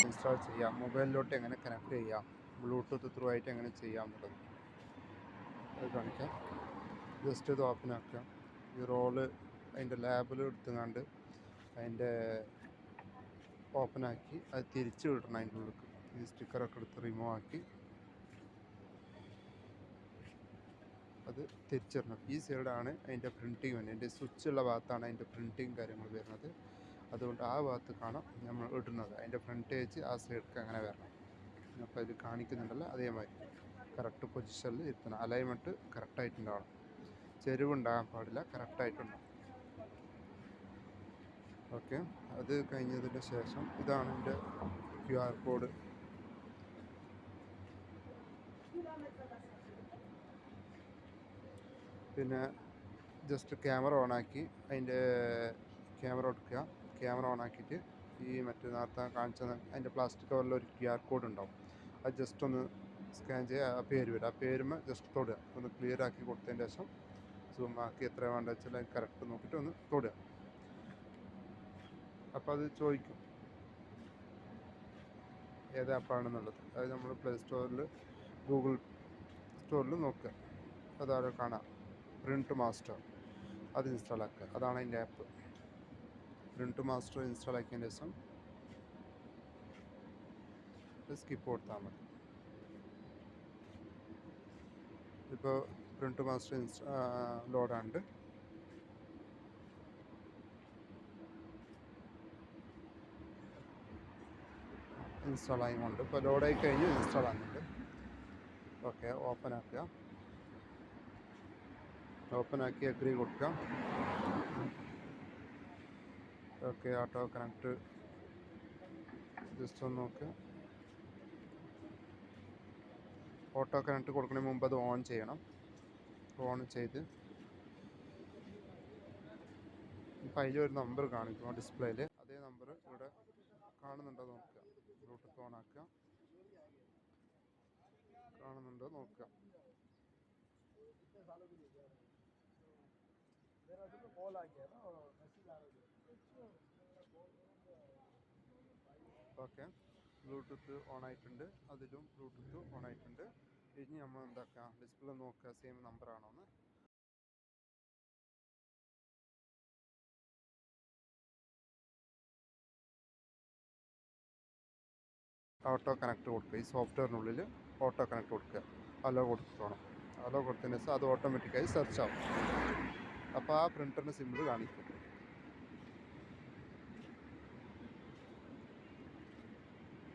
Install ചെയ്യാം, മൊബൈലിലോട്ട് എങ്ങനെ connect ചെയ്യാം, ബ്ലൂടൂത്ത് ത്രൂ ആയിട്ട് എങ്ങനെ ചെയ്യാം എന്നുള്ളത് അത് കാണിക്കാം. ജസ്റ്റ് ഇത് ഓപ്പൺ ആക്കുക. ഈ റോള് അതിൻ്റെ ലാബിൽ എടുത്തുകൊണ്ട് അതിൻ്റെ ഓപ്പണാക്കി അത് തിരിച്ച് വിടണം. അതിൻ്റെ ഉള്ളിൽ ഈ സ്റ്റിക്കറൊക്കെ എടുത്ത് റിമൂവ് ആക്കി അത് തിരിച്ചിടണം. ഈ സൈഡാണ് അതിൻ്റെ പ്രിൻറ്റിങ് വരുന്നത്. അതിൻ്റെ സ്വിച്ചുള്ള ഭാഗത്താണ് അതിൻ്റെ പ്രിൻറ്റിങ് കാര്യങ്ങൾ വരുന്നത്. അതുകൊണ്ട് ആ ഭാഗത്ത് കാണാം നമ്മൾ ഇടുന്നത്. അതിൻ്റെ ഫ്രണ്ടേജ് ആ സൈഡിലേക്ക് അങ്ങനെ വരണം. അപ്പോൾ ഇത് കാണിക്കുന്നുണ്ടല്ലോ അതേമാതിരി കറക്റ്റ് പൊസിഷനിൽ ഇരുത്തണം. അലൈൻമെൻറ്റ് കറക്റ്റായിട്ടുണ്ടാവണം, ചെരിവുണ്ടാകാൻ പാടില്ല, കറക്റ്റായിട്ടുണ്ടാവും. ഓക്കെ, അത് കഴിഞ്ഞതിന് ശേഷം ഇതാണ് എൻ്റെ QR കോഡ്. പിന്നെ ജസ്റ്റ് ക്യാമറ ഓണാക്കി അതിൻ്റെ ക്യാമറ എടുക്കുക. ക്യാമറ ഓണാക്കിയിട്ട് ഈ മറ്റേ നേരത്തെ കാണിച്ച അതിൻ്റെ പ്ലാസ്റ്റിക് കവറിൽ ഒരു QR കോഡ് ഉണ്ടാവും. അത് ജസ്റ്റ് ഒന്ന് സ്കാൻ ചെയ്യുക. ആ പേര് വരും. ആ പേരുമ്പോൾ ജസ്റ്റ് തൊടുക. ഒന്ന് ക്ലിയർ ആക്കി കൊടുത്തതിന് ശേഷം സൂം ആക്കി എത്ര വേണ്ട വെച്ചാൽ അത് കറക്റ്റ് നോക്കിയിട്ട് ഒന്ന് തൊടുക. അപ്പോൾ അത് ചോദിക്കും ഏത് ആപ്പാണെന്നുള്ളത്. അത് നമ്മൾ പ്ലേ സ്റ്റോറിൽ ഗൂഗിൾ സ്റ്റോറിൽ നോക്കുക. അതാരോ കാണാം, പ്രിൻറ്റ് മാസ്റ്റർ, അത് ഇൻസ്റ്റാൾ ആക്കുക. അതാണ് അതിൻ്റെ ആപ്പ്. പ്രിൻറ്റ് മാസ്റ്റർ ഇൻസ്റ്റാൾ ആക്കിയതിന് ശേഷം സ്കിപ്പ് കൊടുത്താൽ മതി. ഇപ്പോൾ പ്രിൻറ്റ് മാസ്റ്റർ ലോഡാണ്ട്. ഇൻസ്റ്റാൾ ആയിക്കൊണ്ട് ഇപ്പോൾ ലോഡായി കഴിഞ്ഞ് ഇൻസ്റ്റാൾ ആകുന്നുണ്ട്. ഓക്കെ, ഓപ്പൺ ആക്കുക. ഓപ്പൺ ആക്കി അഗ്രി കൊടുക്കുക. ഓക്കെ, ഓട്ടോ കണക്ട് ജസ്റ്റ് ഒന്ന് നോക്കുക. ഓട്ടോ കണക്ട് കൊടുക്കുന്നതിന് മുമ്പ് അത് ഓൺ ചെയ്യണം. ഓൺ ചെയ്ത് ഇപ്പം അതിലൊരു നമ്പർ കാണിക്കും ഡിസ്പ്ലേയിൽ. അതേ നമ്പർ ഇവിടെ കാണുന്നുണ്ടോ നോക്കുക. ബ്ലൂടൂത്ത് ഓൺ ആക്കുക. കാണുന്നുണ്ടോ നോക്കുക. ഓക്കെ, ബ്ലൂടൂത്ത് ഓൺ ആയിട്ടുണ്ട്. അതിലും ബ്ലൂടൂത്ത് ഓൺ ആയിട്ടുണ്ട്. ഇനി നമ്മൾ എന്താക്കുക, ഡിസ്പ്ലേ നോക്കുക സെയിം നമ്പർ ആണോ എന്ന്. ഓട്ടോ കണക്ട് കൊടുക്കുക. ഈ സോഫ്റ്റ്വെയറിനുള്ളിൽ ഓട്ടോ കണക്ട് കൊടുക്കുക. അലോ കൊടുത്തോണം. അലോ കൊടുത്തതിന് ശേഷം അത് ഓട്ടോമാറ്റിക്കായി സെർച്ച് ആവും. അപ്പോൾ ആ പ്രിൻ്ററിന് സിമ്പിൾ കാണിക്കും.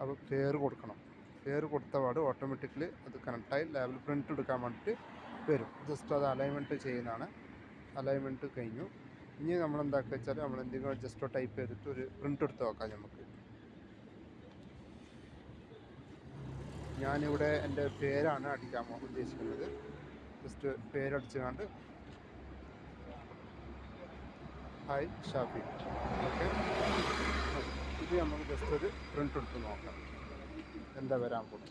അപ്പോൾ പേര് കൊടുക്കണം. പേര് കൊടുത്ത പാട് ഓട്ടോമാറ്റിക്കലി അത് കണക്റ്റായി ലാബിൽ പ്രിൻ്റ് എടുക്കാൻ വേണ്ടിയിട്ട് വരും. ജസ്റ്റ് അത് അലൈൻമെൻറ്റ് ചെയ്യുന്നതാണ്. അലൈൻമെൻറ്റ് കഴിഞ്ഞു. ഇനി നമ്മൾ എന്താക്കുക വെച്ചാൽ നമ്മൾ എന്തെങ്കിലും ജസ്റ്റ് ടൈപ്പ് ചെയ്തിട്ട് ഒരു പ്രിൻ്റ് എടുത്ത് നോക്കാം. നമുക്ക് ഞാനിവിടെ എൻ്റെ പേരാണ് അടിക്കാൻ ഉദ്ദേശിക്കുന്നത്. ജസ്റ്റ് പേരടിച്ചുകൊണ്ട് ഹായ് ഷാഫി. ഓക്കെ, ഇത് നമുക്ക് ജസ്റ്റ് ഒരു പ്രിൻ്റ് എടുത്ത് നോക്കാം എന്താ വരാൻ പോകും.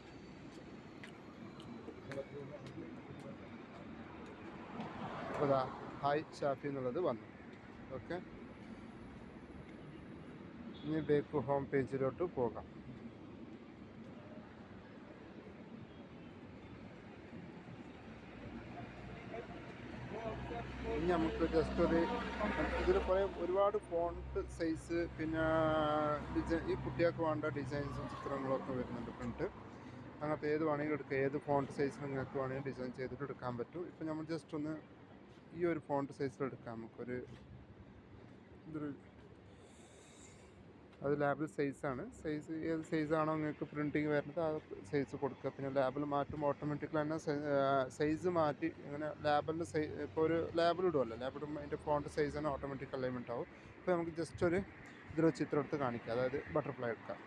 അപ്പോൾ ഇതാ ഹായ് ഷാഫി എന്നുള്ളത് വന്നു. ഓക്കെ, ഇനി ബേക്ക് ഹോം പേജിലോട്ട് പോകാം. ഇനി നമുക്ക് ജസ്റ്റ് ഒരു ഇതിൽ കുറേ ഒരുപാട് ഫോണ്ട് സൈസ്, പിന്നെ ഡിസൈൻ, ഈ കുട്ടികൾക്ക് വേണ്ട ഡിസൈൻസും ചിത്രങ്ങളൊക്കെ വരുന്നുണ്ട്. പ്രിൻറ്റ് അങ്ങനത്തെ ഏത് വേണമെങ്കിലും എടുക്കുക. ഏത് ഫോണ്ട് സൈസിൽ നിങ്ങൾക്ക് വേണമെങ്കിൽ ഡിസൈൻ ചെയ്തിട്ട് എടുക്കാൻ പറ്റും. ഇപ്പം നമ്മൾ ജസ്റ്റ് ഒന്ന് ഈ ഒരു ഫോണ്ട് സൈസിൽ എടുക്കാം. നമുക്കൊരു ഇതൊരു അത് ലാബിൽ സൈസാണ്. സൈസ് ഏത് സൈസാണോ നിങ്ങൾക്ക് പ്രിൻറ്റിങ് വരുന്നത് ആ സൈസ് കൊടുക്കുക. പിന്നെ ലാബിൽ മാറ്റുമ്പോൾ ഓട്ടോമാറ്റിക്കലി തന്നെ സൈസ് മാറ്റി ഇങ്ങനെ ലാബിൻ്റെ ഇപ്പോൾ ഒരു ലാബിൽ ഇടുമല്ലോ, ലാബിടുമ്പോൾ അതിൻ്റെ ഫോണ്ട് സൈസ് തന്നെ ഓട്ടോമാറ്റിക് അലൈൻമെൻറ്റ് ആവും. ഇപ്പോൾ നമുക്ക് ജസ്റ്റ് ഒരു ഇതിലൊരു ചിത്രം എടുത്ത് കാണിക്കുക. അതായത് ബട്ടർഫ്ലൈ എടുക്കാം.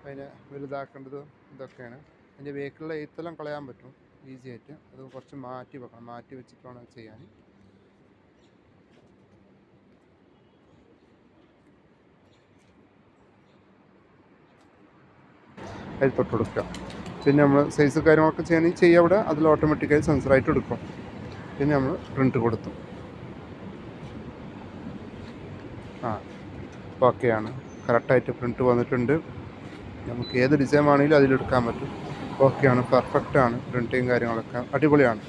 അതിനെ വലുതാക്കേണ്ടത് ഇതൊക്കെയാണ്. അതിൻ്റെ വേക്കുള്ള എഴുത്തെല്ലാം കളയാൻ പറ്റും ഈസി ആയിട്ട്. അത് കുറച്ച് മാറ്റി വെക്കണം. മാറ്റി വെച്ചിട്ട് വേണം ചെയ്യാൻ. അതിൽ തൊട്ട് കൊടുക്കുക. പിന്നെ നമ്മൾ സൈസ് കാര്യങ്ങളൊക്കെ ചെയ്യണമെങ്കിൽ ചെയ്യുക. അവിടെ അതിൽ ഓട്ടോമാറ്റിക്കായി സെൻസറായിട്ട് എടുക്കും. പിന്നെ നമ്മൾ പ്രിൻ്റ് കൊടുത്തു. ഓക്കെയാണ്. കറക്റ്റായിട്ട് പ്രിൻറ്റ് വന്നിട്ടുണ്ട്. നമുക്ക് ഏത് ഡിസൈൻ ആണെങ്കിലും അതിലെടുക്കാൻ പറ്റും. ഓക്കെയാണ്, പെർഫെക്റ്റാണ്, പ്രിൻറ്റിങ് കാര്യങ്ങളൊക്കെ അടിപൊളിയാണ്.